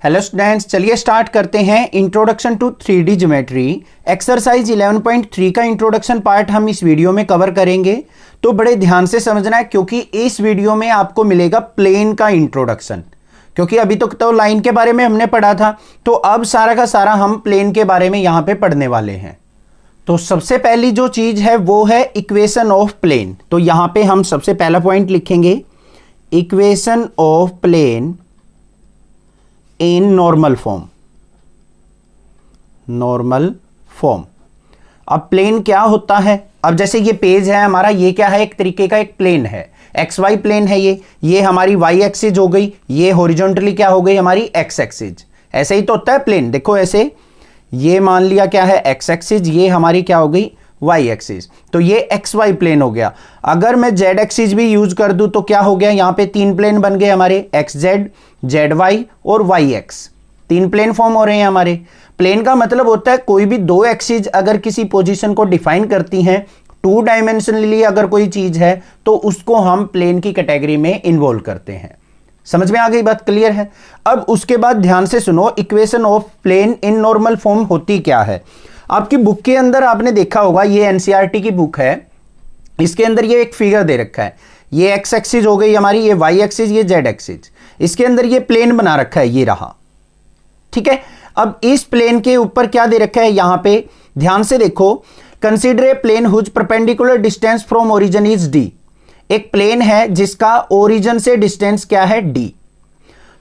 Hello students, चलिए start करते हैं introduction to 3D geometry. Exercise 11.3 का इंट्रोडक्शन पार्ट हम इस वीडियो में कवर करेंगे, तो बड़े ध्यान से समझना है क्योंकि इस वीडियो में आपको मिलेगा प्लेन का इंट्रोडक्शन। क्योंकि अभी तक तो लाइन के बारे में हमने पढ़ा था, तो अब सारा का सारा हम प्लेन के बारे में यहां पे पढ़ने वाले हैं। तो सबसे पहली जो चीज है वो है इक्वेशन ऑफ प्लेन। तो यहां पे हम सबसे पहला पॉइंट लिखेंगे, equation of plane in normal form. Normal form. अब प्लेन क्या होता है? अब जैसे ये पेज है हमारा, ये क्या है? एक तरीके का एक प्लेन है, एक्स वाई प्लेन है ये हमारी वाई एक्सिस हो गई, ये हॉरिजॉन्टली क्या हो गई? हमारी एक्स एक्सिस। ऐसे ही तो होता है प्लेन। देखो ऐसे, ये मान लिया क्या है? एक्स एक्सिस, ये हमारी क्या हो गई? Y axis. तो ये एक्स वाई प्लेन हो गया। अगर मैं जेड एक्सिस भी यूज कर दूं तो क्या हो गया? यहां पे तीन प्लेन बन गए हमारे, एक्स जेड, जेड वाई और वाई एक्स। तीन प्लेन फॉर्म हो रहे हैं हमारे। प्लेन का मतलब होता है कोई भी दो एक्सिस अगर किसी पोजीशन को डिफाइन करती हैं, टू डायमेंशनली अगर कोई चीज है तो उसको हम प्लेन की कैटेगरी में इन्वॉल्व करते हैं। समझ में आ गई बात? क्लियर है? अब उसके बाद ध्यान से सुनो, equation of plane in normal form होती क्या है? आपकी बुक के अंदर आपने देखा होगा, ये एनसीईआरटी की बुक है, इसके अंदर ये एक फिगर दे रखा है। ये एक्स एक्सिस हो गई हमारी, ये वाई एक्सिस, ये जेड एक्सिस। इसके अंदर ये प्लेन बना रखा है, ये रहा। ठीक है, अब इस प्लेन के ऊपर क्या दे रखा है? यहां पे ध्यान से देखो, consider a plane whose perpendicular distance from origin is D. एक प्लेन है जिसका ओरिजिन से डिस्टेंस क्या है? डी।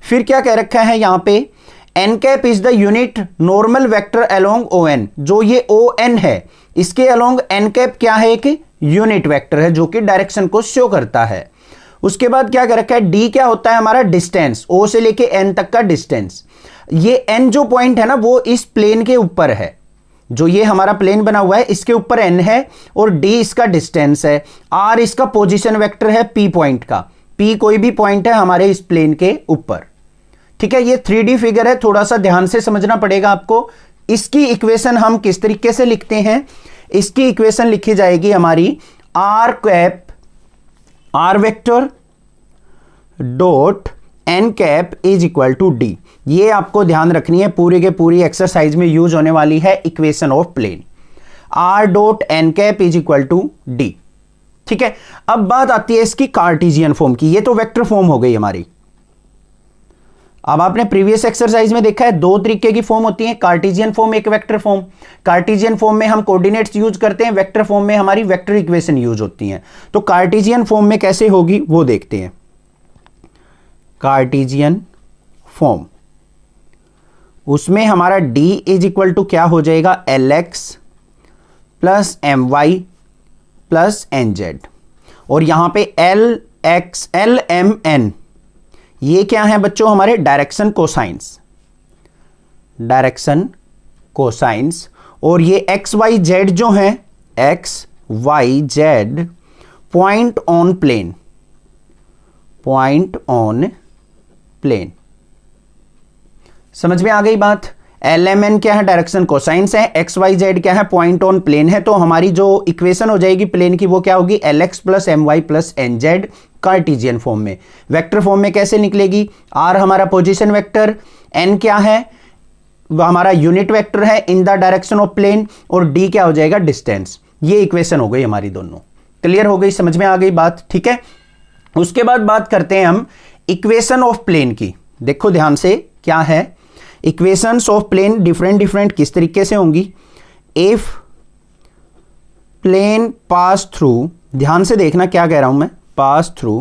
फिर क्या कह रखा है यहां पे? N cap is the unit normal vector along O N. जो ये ओ एन है, इसके अलोंग एन कैप क्या है? एक यूनिट वेक्टर है जो कि डायरेक्शन को शो करता है। उसके बाद क्या कर रखा है? डी क्या होता है हमारा? डिस्टेंस, ओ से लेके एन तक का डिस्टेंस। ये एन जो पॉइंट है ना, वो इस प्लेन के ऊपर है। जो ये हमारा प्लेन बना हुआ है, इसके ऊपर एन है और डी इसका डिस्टेंस है, आर इसका पोजीशन वेक्टर है पी पॉइंट का। पी कोई भी पॉइंट है हमारे इस प्लेन के ऊपर। ठीक है, ये 3D फिगर है, थोड़ा सा ध्यान से समझना पड़ेगा आपको। इसकी इक्वेशन हम किस तरीके से लिखते हैं? इसकी इक्वेशन लिखी जाएगी हमारी R cap, R vector dot N cap is equal to D. ये आपको ध्यान रखनी है, पूरे के पूरी एक्सरसाइज में यूज होने वाली है equation of plane. R dot N cap is equal to D. ठीक है, अब बात आती है इसकी कार्टेशियन फॉर्म की। ये तो वेक्टर फॉर्म हो गई हमारी। अब आपने प्रीवियस एक्सरसाइज में देखा है, दो तरीके की फॉर्म होती है, कार्टेशियन फॉर्म, एक वेक्टर फॉर्म। कार्टेशियन फॉर्म में हम कोऑर्डिनेट्स यूज करते हैं, वेक्टर फॉर्म में हमारी वेक्टर इक्वेशन यूज होती हैं। तो कार्टेशियन फॉर्म में कैसे होगी वो देखते हैं। कार्टेशियन फॉर्म, उसमें हमारा d इज इक्वल टू क्या हो जाएगा? L X plus M Y plus N Z. और यहां पे L X, L M N, ये क्या है बच्चों? हमारे डायरेक्शन कोसाइंस, डायरेक्शन कोसाइंस। और ये एक्स वाई जेड जो है, X Y Z point on plane, point on plane. समझ में आ गई बात? एल एम एन क्या है? डायरेक्शन कोसाइंस है। एक्स वाई जेड क्या है? पॉइंट ऑन प्लेन है। तो हमारी जो इक्वेशन हो जाएगी प्लेन की वो क्या होगी? L X plus M Y plus N Z, Cartesian form में। वेक्टर फॉर्म में कैसे निकलेगी? आर हमारा पोजीशन वेक्टर, एन क्या है? वो हमारा यूनिट वेक्टर है in the direction of plane, और डी क्या हो जाएगा? डिस्टेंस। ये इक्वेशन हो गई हमारी दोनों। क्लियर हो गई? समझ में आ गई बात? ठीक है, उसके बाद बात करते हैं हम इक्वेशन ऑफ प्लेन की। देखो ध्यान से, क्या है इक्वेशंस ऑफ प्लेन? डिफरेंट किस तरीके से होंगी? इफ प्लेन पास थ्रू, ध्यान से देखना क्या कह रहा हूं मैं, पास थ्रू।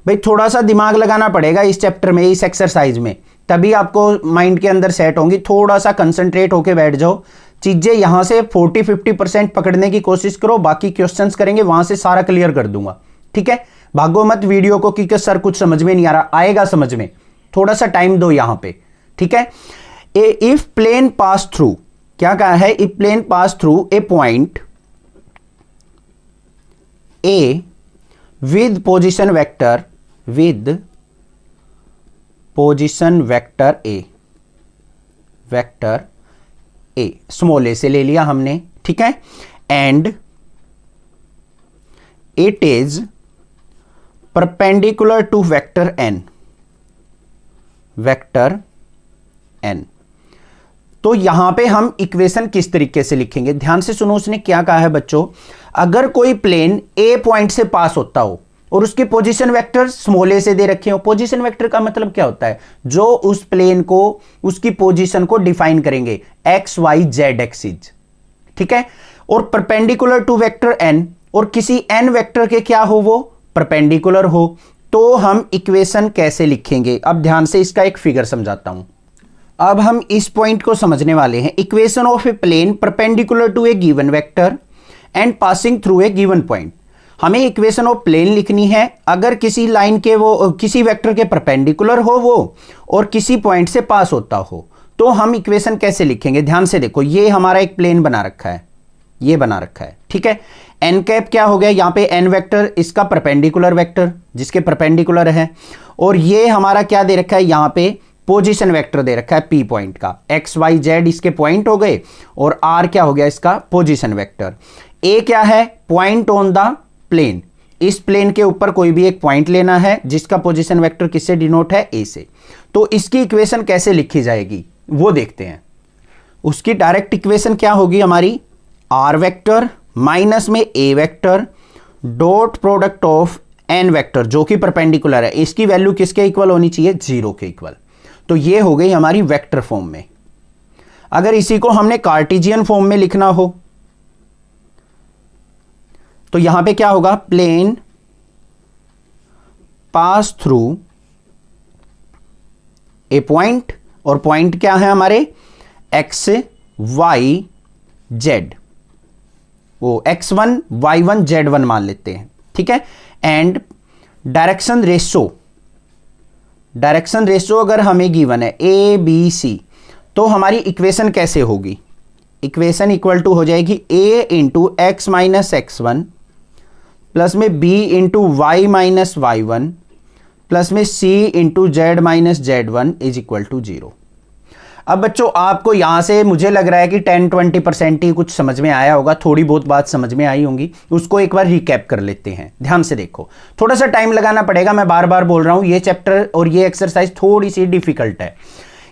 भाई थोड़ा सा दिमाग लगाना पड़ेगा इस चैप्टर में, इस एक्सरसाइज में, तभी आपको माइंड के अंदर सेट होंगी। थोड़ा सा कंसंट्रेट होके बैठ जाओ, चीजें यहां से 40-50% पकड़ने की कोशिश करो। बाकी क्वेश्चंस करेंगे वहां से सारा क्लियर कर दूंगा। ठीक है, भागो मत वीडियो को क्योंकि सर कुछ समझ में नहीं आ रहा, आएगा समझ में, थोड़ा सा टाइम दो यहां पे। ठीक है, इफ प्लेन पास थ्रू, क्या कहा है? If plane pass through a point A with position vector, with position vector A, vector A, small A से ले लिया हमने। ठीक है, and it is perpendicular to vector N, vector n। तो यहां पे हम इक्वेशन किस तरीके से लिखेंगे, ध्यान से सुनो उसने क्या कहा है बच्चों। अगर कोई प्लेन ए पॉइंट से पास होता हो और उसके पोजीशन वेक्टर स्मॉल ए से दे रखे हो, पोजीशन वेक्टर का मतलब क्या होता है, जो उस प्लेन को उसकी पोजीशन को डिफाइन करेंगे, एक्स वाई जेड एक्सिस, ठीक है। और परपेंडिकुलर टू वेक्टर एन, और किसी एन वेक्टर के क्या हो, वो परपेंडिकुलर हो, तो हम इक्वेशन कैसे लिखेंगे। अब ध्यान से इसका एक फिगर समझाता हूं। अब हम इस पॉइंट को समझने वाले हैं। Equation of a plane perpendicular to a given vector and passing through a given point. हमें इक्वेशन ऑफ प्लेन लिखनी है अगर किसी लाइन के वो किसी वेक्टर के परपेंडिकुलर हो वो और किसी पॉइंट से पास होता हो, तो हम इक्वेशन कैसे लिखेंगे। ध्यान से देखो, ये हमारा एक प्लेन बना रखा है, ये बना रखा है, ठीक है। एन कैप क्या हो गया, यहां पे एन वेक्टर इसका परपेंडिकुलर वेक्टर जिसके परपेंडिकुलर है, और ये हमारा क्या दे रखा है, यहां पे पोजीशन वेक्टर दे रखा है पी पॉइंट का, एक्स वाई जेड इसके पॉइंट हो गए, और आर क्या हो गया इसका पोजीशन वेक्टर। ए क्या है, पॉइंट ऑन द प्लेन, इस प्लेन के ऊपर कोई भी एक पॉइंट लेना है जिसका पोजीशन वेक्टर किससे डिनोट है, ए से। तो इसकी इक्वेशन कैसे लिखी जाएगी वो देखते हैं। उसकी डायरेक्ट इक्वेशन क्या होगी हमारी, आर वेक्टर माइनस में A vector dot product of N vector जो कि परपेंडिकुलर है, इसकी वैल्यू किसके इक्वल होनी चाहिए, 0 के इक्वल। तो ये हो गई हमारी वेक्टर फॉर्म में। अगर इसी को हमने कार्टेशियन फॉर्म में लिखना हो तो यहां पे क्या होगा, plane pass through a point, और पॉइंट क्या है हमारे एक्स वाई जेड, वो x1 y1 z1 मान लेते हैं, ठीक है। एंड डायरेक्शन रेशो अगर हमें गिवन है ए बी सी, तो हमारी इक्वेशन कैसे होगी, इक्वेशन इक्वल टू हो जाएगी a into X minus x1 plus में b into Y minus y1 plus में c into Z minus z1 is equal to 0। अब बच्चों आपको यहां से मुझे लग रहा है कि 10-20% ही कुछ समझ में आया होगा, थोड़ी बहुत बात समझ में आई होंगी, उसको एक बार रिकैप कर लेते हैं। ध्यान से देखो, थोड़ा सा टाइम लगाना पड़ेगा, मैं बार बार बोल रहा हूं, ये चैप्टर और ये एक्सरसाइज थोड़ी सी डिफिकल्ट है।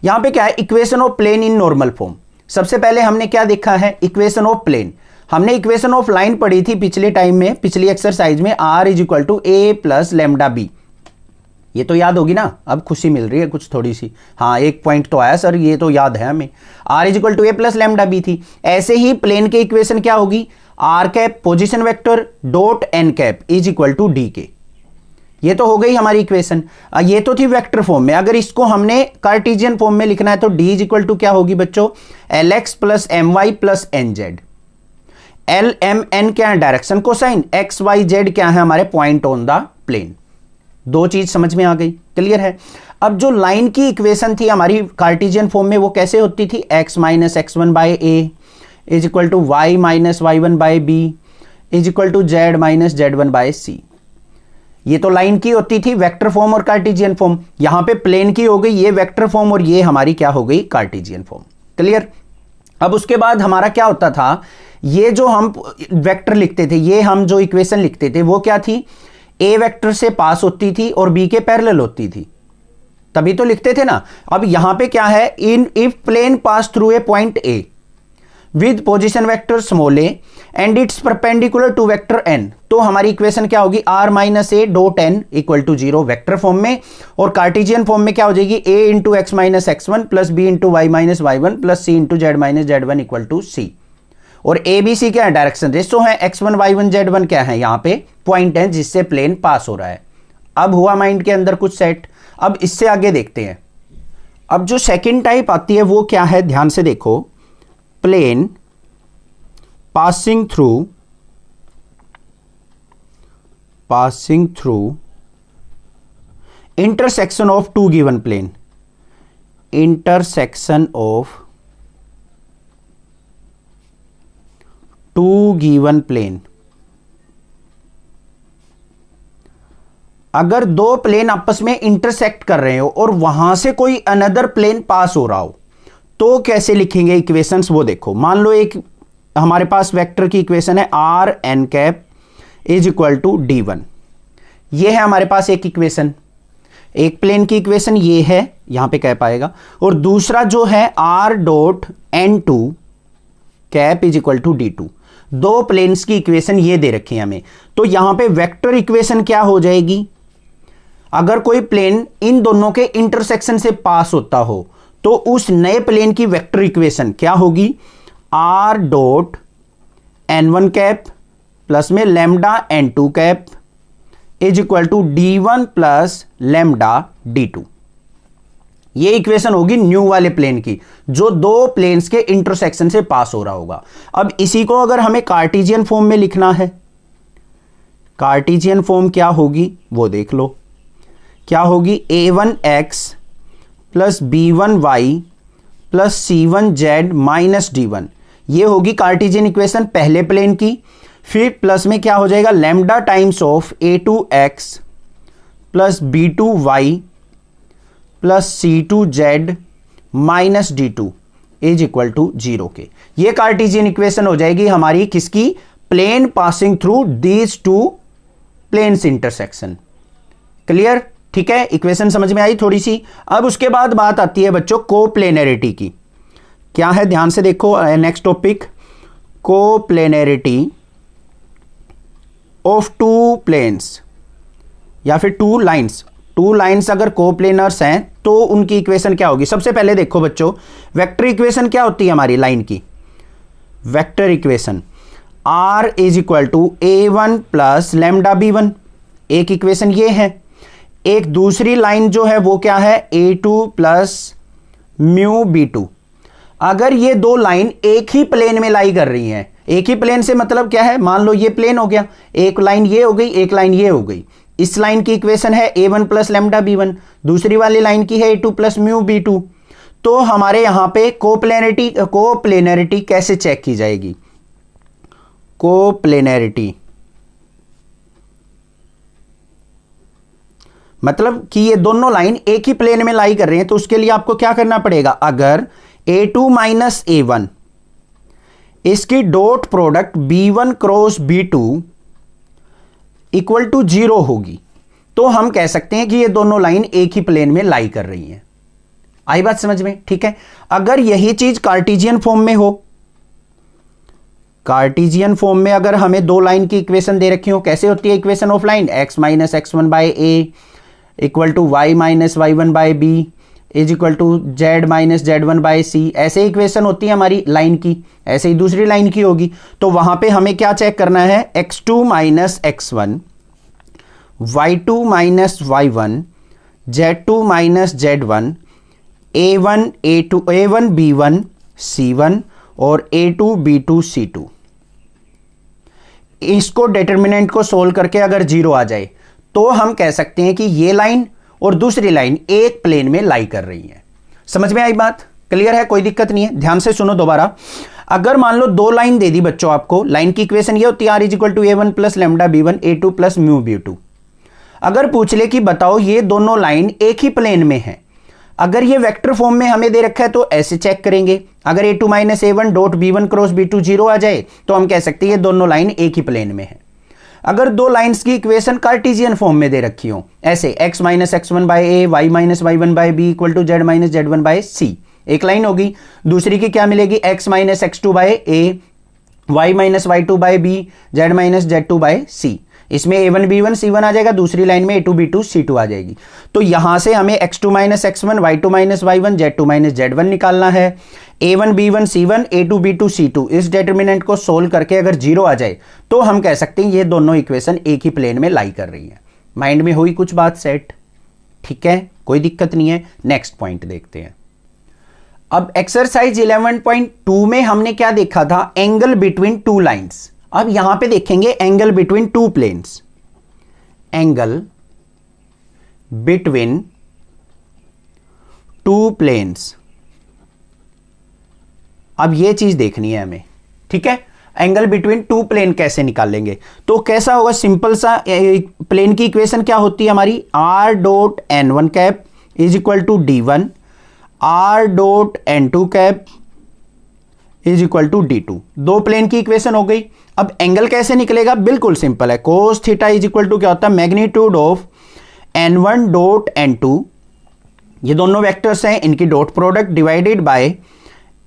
यहां पे क्या है, equation of plane in normal form. सबसे पहले हमने क्या देखा है, इक्वेशन ऑफ प्लेन। हमने इक्वेशन ऑफ लाइन पढ़ी थी पिछले टाइम में, पिछली एक्सरसाइज में, R is equal to A plus lambda B. ये तो याद होगी ना, अब खुशी मिल रही है कुछ थोड़ी सी, हाँ एक पॉइंट तो आया सर, ये तो याद है हमें, R is equal to A plus lambda B थी। ऐसे ही प्लेन के इक्वेशन क्या होगी, R cap position vector dot N cap is equal to D के। ये तो हो गई हमारी इक्वेशन। ये तो थी वेक्टर फॉर्म में। अगर इसको हमने कार्टेशियन फॉर्म में लिखना है तो डी इज इक्वल टू क्या होगी बच्चों, L X plus M Y plus N Z. L M N क्या है, direction cosine, X Y Z क्या है हमारे पॉइंट ऑन द प्लेन। दो चीज समझ में आ गई, क्लियर है। अब जो लाइन की इक्वेशन थी हमारी कार्टेशियन फॉर्म में, वो कैसे होती थी, x minus x1 by A is equal to Y minus y1 by B is equal to Z minus z1 by C. ये तो लाइन की होती थी वेक्टर फॉर्म और कार्टेशियन फॉर्म। यहां पे प्लेन की हो गई ये वेक्टर फॉर्म और ये हमारी क्या हो गई, कार्टेशियन फॉर्म, क्लियर। अब उसके बाद हमारा क्या होता था, ये जो हम वेक्टर लिखते थे, ये हम जो इक्वेशन लिखते थे वो क्या थी, ए वेक्टर से पास होती थी और बी के पैरेलल होती थी, तभी तो लिखते थे ना। अब यहां पे क्या है, in if plane pass through a point A with position vector small A and it's perpendicular to vector N, तो हमारी इक्वेशन क्या होगी, R minus A dot N equal to 0 vector form में। और कार्टेशियन फॉर्म में क्या हो जाएगी, A into X minus x1 plus B into Y minus y1 plus C into Z minus z1 equal to C. और A B C क्या है, direction ratio है, x1 y1 z1 क्या है, यहां पे पॉइंट है जिससे प्लेन पास हो रहा है। अब हुआ माइंड के अंदर कुछ सेट। अब इससे आगे देखते हैं। अब जो सेकंड टाइप आती है वो क्या है, ध्यान से देखो, plane passing through intersection of two given plane, intersection of two given plane. अगर दो प्लेन आपस में इंटरसेक्ट कर रहे हो और वहां से कोई अनदर प्लेन पास हो रहा हो तो कैसे लिखेंगे इक्वेशंस, वो देखो। मान लो एक हमारे पास वेक्टर की इक्वेशन है, R N cap is equal to D one. ये है हमारे पास एक इक्वेशन। एक प्लेन की इक्वेशन ये है, यहां पे कैप आएगा, और दूसरा जो है r dot n2 cap is equal to d2। दो प्लेन्स की इक्वेशन ये दे रखी है हमें। तो यहां पे वेक्टर इक्वेशन क्या हो जाएगी, अगर कोई प्लेन इन दोनों के इंटरसेक्शन से पास होता हो तो उस नए प्लेन की वेक्टर इक्वेशन क्या होगी, r dot n1 cap plus में lambda n2 cap is equal to d1 plus lambda d2। ये इक्वेशन होगी न्यू वाले प्लेन की, जो दो प्लेन्स के इंटरसेक्शन से पास हो रहा होगा। अब इसी को अगर हमें कार्टेशियन फॉर्म में लिखना है, कार्टेशियन फॉर्म क्या होगी वो देख लो, क्या होगी, a1x plus b1y plus c1z minus d1। ये होगी कार्टेशियन इक्वेशन पहले प्लेन की। फिर प्लस में क्या हो जाएगा, lambda times of a2x plus b2y plus c2z minus d2 is equal to 0 के। ये कार्टेशियन इक्वेशन हो जाएगी हमारी किसकी, plane passing through these two planes intersection. Clear, ठीक है, इक्वेशन समझ में आई थोड़ी सी। अब उसके बाद बात आती है बच्चों कोप्लेनरिटी की। क्या है, ध्यान से देखो, next topic, coplanarity of two planes या फिर टू लाइंस। टू लाइंस अगर कोप्लेनर्स हैं तो उनकी इक्वेशन क्या होगी। सबसे पहले देखो बच्चों, वेक्टर इक्वेशन क्या होती है हमारी लाइन की, vector equation r is equal to a1 plus lambda b1, एक इक्वेशन ये है। एक दूसरी लाइन जो है वो क्या है, a2 प्लस म्यू b2। अगर ये दो लाइन एक ही प्लेन में लाई कर रही हैं, एक ही प्लेन से मतलब क्या है, मान लो ये प्लेन हो गया, एक लाइन ये हो गई, एक लाइन ये हो गई। इस लाइन की इक्वेशन है a1 प्लस लैम्डा b1, दूसरी वाली लाइन की है a2 प्लस म्यू b2। तो हमारे यहां पे कोप्लेनरिटी कैसे चेक की जाएगी, कोप्लेनरिटी मतलब कि ये दोनों लाइन एक ही प्लेन में लाई कर रही हैं, तो उसके लिए आपको क्या करना पड़ेगा, अगर a2 माइनस a1 इसकी dot product b1 cross b2 equal to 0 होगी, तो हम कह सकते हैं कि ये दोनों लाइन एक ही प्लेन में लाई कर रही हैं। आई बात समझ में, ठीक है। अगर यही चीज कार्टेशियन फॉर्म में हो, कार्टेशियन फॉर्म में अगर हमें दो लाइन की इक्वेशन दे रखी हो, कैसे होती है equation of line, x minus x1 by a equal to y minus y1 by b is equal to z minus z1 by c, ऐसे इक्वेशन होती है हमारी लाइन की, ऐसे ही दूसरी लाइन की होगी। तो वहां पे हमें क्या चेक करना है, x2 minus x1, y2 minus y1, z2 minus z1, a1 b1 c1 और a2 b2 c2। इसको डिटर्मिनेंट को सोल्व करके अगर 0 आ जाए तो हम कह सकते हैं कि ये लाइन और दूसरी लाइन एक प्लेन में लाई कर रही है। समझ में आई बात, क्लियर है, कोई दिक्कत नहीं है। ध्यान से सुनो दोबारा, अगर मान लो दो लाइन दे दी बच्चों आपको, लाइन की इक्वेशन ये होती है r is equal to a1 plus lambda b1 a2 plus mu b2। अगर पूछ ले कि बताओ ये दोनों लाइन एक ही प्लेन में है, अगर ये वेक्टर फॉर्म में हमें दे रखा है तो ऐसे चेक करेंगे, अगर a2 minus a1 dot b1 cross b2 0 आ जाए तो हम कह सकते हैं ये दोनों लाइन एक ही प्लेन में है। अगर दो लाइंस की इक्वेशन कार्टेशियन फॉर्म में दे रखी हो, ऐसे x minus x1 by a, y minus y1 by b equal to z minus z1 by c, एक लाइन होगी। दूसरी की क्या मिलेगी, x minus x2 by a, y minus y2 by b, z minus z2 by c। इसमें a1 b1 c1 आ जाएगा, दूसरी line में a2 b2 c2 आ जाएगी। तो यहां से हमें x2 minus x1, y2 minus y1, z2 minus z1 निकालना है। a1 b1 c1, a2 b2 c2, इस डिटर्मिनेंट को सोल्व करके अगर 0 आ जाए तो हम कह सकते हैं ये दोनों इक्वेशन एक ही प्लेन में लाई कर रही है। माइंड में हुई कुछ बात सेट, ठीक है, कोई दिक्कत नहीं है। नेक्स्ट पॉइंट देखते हैं। अब एक्सरसाइज 11.2 में हमने क्या देखा था, एंगल बिटवीन टू लाइंस। अब यहां पे देखेंगे angle between two planes, angle between two planes. अब ये चीज देखनी है हमें, ठीक है। एंगल बिटवीन टू प्लेन कैसे निकालेंगे, तो कैसा होगा, सिंपल सा, प्लेन की इक्वेशन क्या होती है हमारी, r dot n1 cap is equal to d1, r dot n2 cap is equal to d2। दो प्लेन की इक्वेशन हो गई। अब एंगल कैसे निकलेगा, बिल्कुल सिंपल है, cos theta is equal to क्या होता है, magnitude of n1 dot n2, ये दोनों वेक्टर्स हैं, इनकी dot product divided by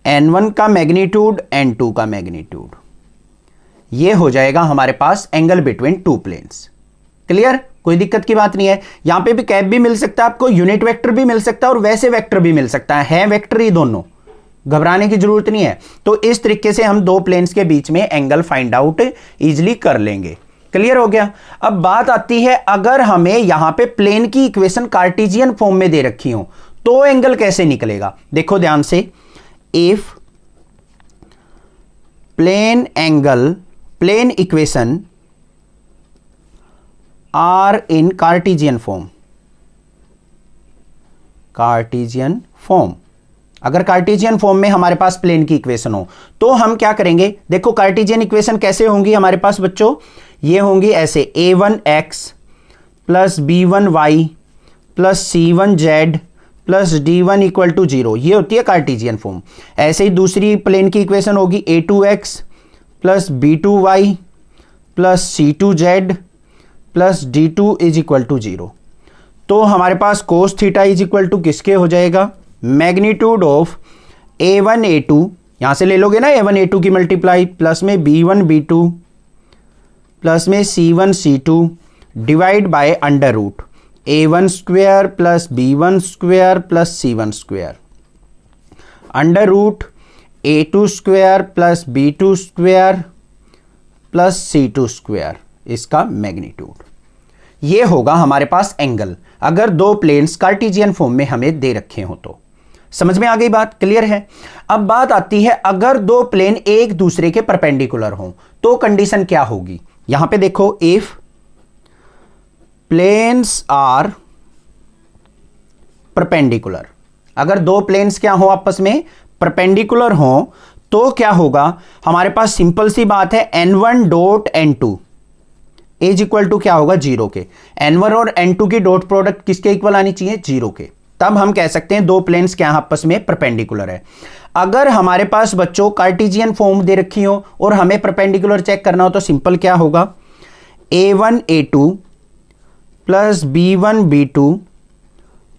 n1 का मैग्नीट्यूड n2 का मैग्नीट्यूड, ये हो जाएगा हमारे पास angle between two planes. Clear, कोई दिक्कत की बात नहीं है। यहां पे भी कैप भी मिल सकता है आपको, यूनिट वेक्टर भी मिल सकता है और वैसे वेक्टर भी मिल सकता है वेक्टर ही दोनों, घबराने की जरूरत नहीं है। तो इस तरीके से हम दो प्लेन्स के बीच में एंगल फाइंड आउट इजीली कर लेंगे। क्लियर हो गया। अब बात आती है, अगर हमें यहां पे प्लेन की इक्वेशन कार्टेशियन फॉर्म में दे रखी हो तो एंगल कैसे निकलेगा। देखो ध्यान से, if plane equation are in Cartesian form, अगर कार्टेशियन फॉर्म में हमारे पास प्लेन की इक्वेशन हो तो हम क्या करेंगे। देखो कार्टेशियन इक्वेशन कैसे होंगी हमारे पास बच्चों, ये होंगी ऐसे, a1x plus b1y plus c1z plus d1 equal to 0, ये होती है कार्टेशियन फॉर्म। ऐसे ही दूसरी प्लेन की इक्वेशन होगी a2x plus b2y plus c2z plus d2 is equal to 0। तो हमारे पास cos theta is equal to किसके हो जाएगा, मैग्नीट्यूड ऑफ a1 a2, यहां से ले लोगे ना a1 a2 की मल्टीप्लाई, प्लस में b1 b2 प्लस में c1 c2 divide by under root a1 square plus b1 square plus c1 square, under root a2 square plus b2 square plus c2 square, इसका magnitude. ये होगा हमारे पास angle, अगर दो planes Cartesian form में हमें दे रखे हो तो। समझ में आ गई बात, क्लियर है। अब बात आती है, अगर दो प्लेन एक दूसरे के परपेंडिकुलर हों तो कंडीशन क्या होगी। यहां पे देखो, इफ प्लेन्स आर परपेंडिकुलर, अगर दो प्लेन्स क्या हो आपस में, परपेंडिकुलर हो, तो क्या होगा हमारे पास, सिंपल सी बात है, n1 dot n2 is equal to क्या होगा, 0 के। n1 और n2 की डॉट प्रोडक्ट किसके इक्वल आनी चाहिए, 0 के। तब हम कह सकते हैं दो प्लेन्स क्या आपस में परपेंडिकुलर है। अगर हमारे पास बच्चों कार्टेशियन फॉर्म दे रखी हो और हमें परपेंडिकुलर चेक करना हो तो सिंपल क्या होगा, a1 a2 plus b1 b2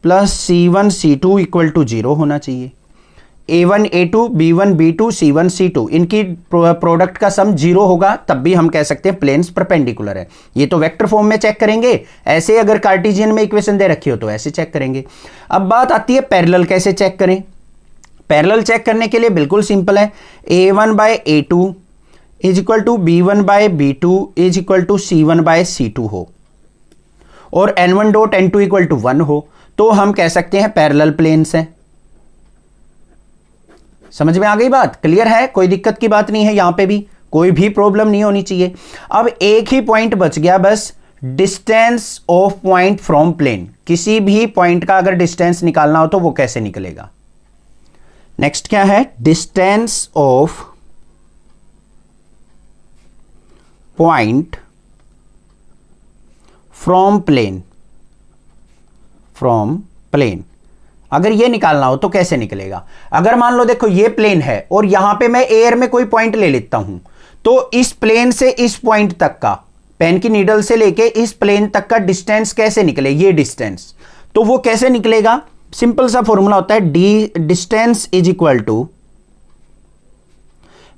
plus c1 c2 equal to 0 होना चाहिए। a1 a2 b1 b2 c1 c2 इनकी प्रोडक्ट का सम 0 होगा, तब भी हम कह सकते हैं प्लेन्स परपेंडिकुलर है। ये तो वेक्टर फॉर्म में चेक करेंगे, ऐसे अगर कार्टेशियन में इक्वेशन दे रखी हो तो ऐसे चेक करेंगे। अब बात आती है पैरेलल कैसे चेक करें। पैरेलल चेक करने के लिए बिल्कुल सिंपल है, a1 by a2 is equal to b1 by b2 is equal to c1 by c2 हो और n1 dot n2 equal to 1 हो, तो हम कह सकते हैं पैरेलल प्लेन्स हैं। समझ में आ गई बात, क्लियर है, कोई दिक्कत की बात नहीं है, यहां पे भी कोई भी प्रॉब्लम नहीं होनी चाहिए। अब एक ही पॉइंट बच गया बस, distance of point from plane. किसी भी पॉइंट का अगर डिस्टेंस निकालना हो तो वो कैसे निकलेगा। नेक्स्ट क्या है, distance of point from plane, अगर ये निकालना हो तो कैसे निकलेगा। अगर मान लो देखो ये प्लेन है और यहां पे मैं एयर में कोई पॉइंट ले लेता हूं, तो इस प्लेन से इस पॉइंट तक का, पेन की नीडल से लेके इस प्लेन तक का डिस्टेंस कैसे निकले, ये डिस्टेंस, तो वो कैसे निकलेगा। सिंपल सा फॉर्मूला होता है, D distance is equal to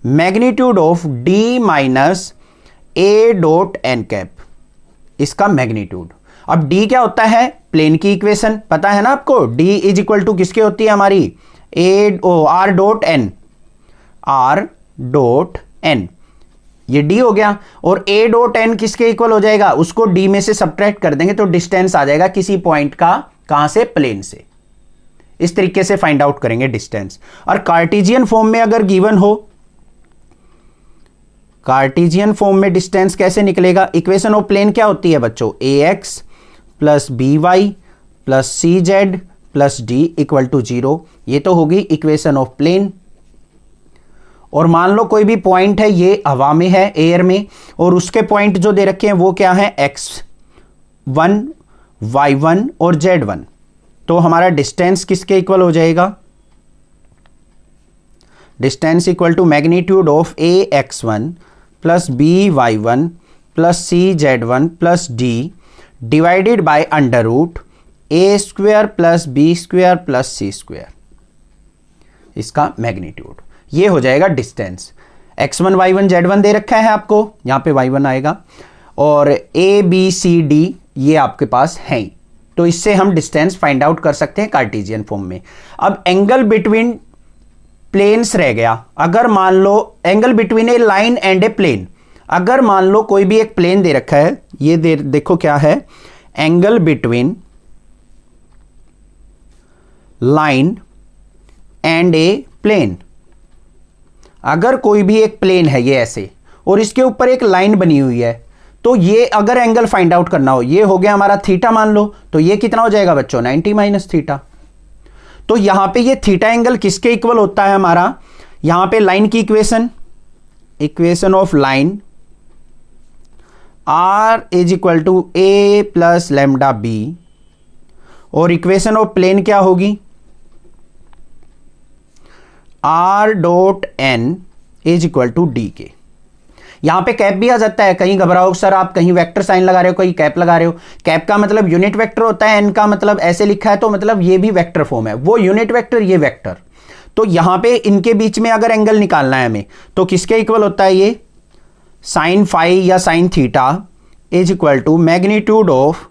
magnitude of D minus A dot N cap, इसका मैग्नीट्यूड। अब d क्या होता है, प्लेन की इक्वेशन पता है ना आपको, d इज इक्वल टू किसके होती है हमारी, आर डॉट एन, ये d हो गया, और a डॉट एन किसके इक्वल हो जाएगा, उसको d में से सब्ट्रैक्ट कर देंगे तो डिस्टेंस आ जाएगा किसी पॉइंट का, कहां से, प्लेन से। इस तरीके से फाइंड आउट करेंगे डिस्टेंस। और कार्टेशियन फॉर्म में अगर गिवन हो, कार्टेशियन फॉर्म में डिस्टेंस कैसे निकलेगा, इक्वेशन ऑफ प्लेन क्या होती है बच्चों, ax plus by plus cz प्लस d इक्वल टू 0, ये तो होगी इक्वेशन ऑफ प्लेन। और मान लो कोई भी पॉइंट है, ये हवा में है, एयर में, और उसके पॉइंट जो दे रखे हैं वो क्या है, x1 y1 और z1, तो हमारा डिस्टेंस किसके इक्वल हो जाएगा, distance equal to magnitude of ax1 plus by1 plus cz1 plus d divided by under root A square plus B square plus C square, इसका मैग्नीट्यूड। ये हो जाएगा डिस्टेंस। x1 y1 z1 दे रखा है आपको, यहां पे y1 आएगा, और a b c d ये आपके पास है, तो इससे हम डिस्टेंस फाइंड आउट कर सकते हैं कार्टेशियन फॉर्म में। अब एंगल बिटवीन प्लेन्स रह गया। अगर मान लो angle between a line and a plane, अगर मान लो कोई भी एक प्लेन दे रखा है, ये देखो क्या है, angle between line and a plane. अगर कोई भी एक प्लेन है ये ऐसे, और इसके ऊपर एक लाइन बनी हुई है, तो ये अगर एंगल फाइंड आउट करना हो, ये हो गया हमारा थीटा मान लो, तो ये कितना हो जाएगा बच्चों, 90 माइनस थीटा। तो यहां पे ये थीटा एंगल किसके इक्वल होता है हमारा, यहां पे लाइन की equation of line r is equal to a plus lambda B, और इक्वेशन ऑफ प्लेन क्या होगी, r dot n is equal to D के। यहां पे कैप भी आ जाता है, कहीं घबराओ सर आप कहीं वेक्टर साइन लगा रहे हो, कहीं कैप लगा रहे हो। कैप का मतलब यूनिट वेक्टर होता है, एन का मतलब ऐसे लिखा है, तो मतलब ये भी वेक्टर फॉर्म है, वो यूनिट वेक्टर ये वेक्टर। तो यहां पे इनके बीच में अगर एंगल निकालना है हमें, तो किसके इक्वल होता है ये, साइन फाई या sine theta is equal to magnitude of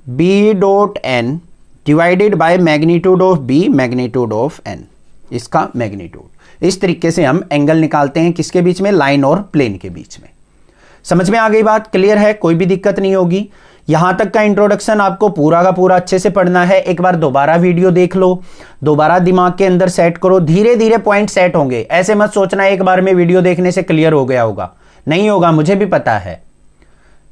B dot N divided by magnitude of B magnitude of N, इसका मैग्नीट्यूड। इस तरीके से हम एंगल निकालते हैं किसके बीच में, लाइन और प्लेन के बीच में। समझ में आ गई बात, क्लियर है, कोई भी दिक्कत नहीं होगी। यहां तक का इंट्रोडक्शन आपको पूरा का पूरा अच्छे से पढ़ना है। एक बार दोबारा वीडियो देख लो, दोबारा दिमाग के अंदर सेट करो, धीरे धीरे पॉइंट सेट होंगे। ऐसे मत सोचना एक बार में वीडियो देखने से क्लियर हो गया होगा, नहीं होगा, मुझे भी पता है।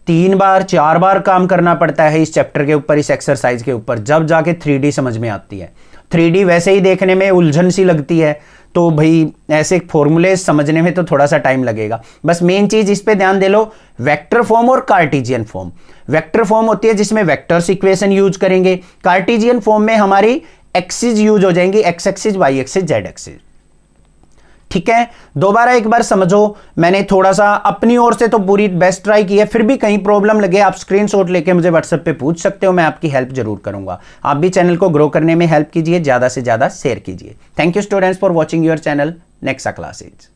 3 बार 4 बार काम करना पड़ता है इस चैप्टर के ऊपर, इस एक्सरसाइज के ऊपर, जब जाके 3D समझ में आती है। 3D वैसे ही देखने में उलझन सी लगती है, तो भाई ऐसे फॉर्मूले समझने में तो थोड़ा सा टाइम लगेगा। बस मेन चीज इस पे ध्यान दे लो, वेक्टर फॉर्म और कार्टेशियन फॉर्म। वेक्टर फॉर्म होती है जिसमें वेक्टर्स इक्वेशन यूज करेंगे, कार्टेशियन फॉर्म में हमारी एक्सिस यूज हो जाएंगी, X axis, Y axis, Z axis. ठीक है, दोबारा एक बार समझो। मैंने थोड़ा सा अपनी ओर से तो पूरी बेस्ट ट्राई की है, फिर भी कहीं प्रॉब्लम लगे आप स्क्रीनशॉट लेके मुझे व्हाट्सएप पे पूछ सकते हो, मैं आपकी हेल्प जरूर करूंगा। आप भी चैनल को ग्रो करने में हेल्प कीजिए, ज्यादा से ज्यादा शेयर कीजिए। Thank you students for watching your channel. Next classes.